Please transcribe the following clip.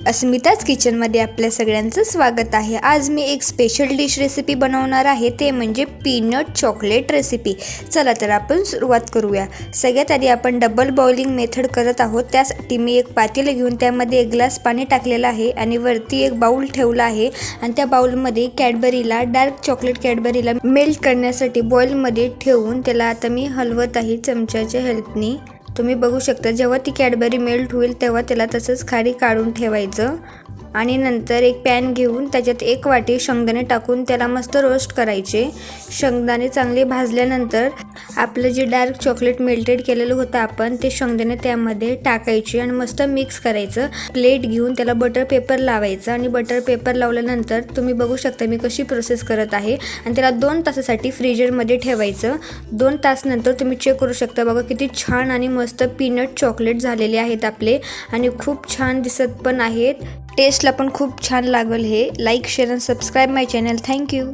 अस्मिताच किचनमध्ये आपल्या सगळ्यांचं स्वागत आहे। आज मी एक स्पेशल डिश रेसिपी बनवणार आहे, ते म्हणजे पीनट चॉकलेट रेसिपी। चला तर आपण सुरुवात करूया। सगळ्यात आधी आपण डबल बॉइलिंग मेथड करत आहोत। त्यासाठी मी एक पातेलं घेऊन त्यामध्ये 1 ग्लास पाणी टाकलेलं आहे आणि वरती एक बाउल ठेवला आहे आणि त्या बाउलमध्ये कॅडबरीला डार्क चॉकलेट कॅडबरीला मेल्ट करण्यासाठी बॉइलमध्ये ठेवून त्याला आता मी हलवत आहे चमच्याच्या हेल्पनी। तुम्ही बघू शकता जेव्हा ती कॅडबरी मेल्ट होईल तेव्हा त्याला तसंच खाली काढून ठेवायचं आणि नंतर एक पॅन घेऊन त्याच्यात 1 वाटी शेंगदाणे टाकून त्याला मस्त रोस्ट करायचे। शेंगदाणे चांगले भाजल्यानंतर आपलं जे डार्क चॉकलेट मेल्टेड केलेलं होतं आपण ते शेंगदाणे त्यामध्ये टाकायचे आणि मस्त मिक्स करायचं। प्लेट घेऊन त्याला बटर पेपर लावायचं आणि बटर पेपर लावल्यानंतर तुम्ही बघू शकता मी कशी प्रोसेस करत आहे आणि त्याला 2 तासासाठी फ्रीजरमध्ये ठेवायचं। 2 तास नंतर तुम्ही चेक करू शकता, बघा किती छान आणि मस्त पीनट चॉकलेट झालेले आहेत आपले आणि खूप छान दिसत पण आहेत। टेस्टला पण खूप छान लागेल हे। लाईक शेअर आणि सबस्क्राईब माय चॅनल। थँक्यू।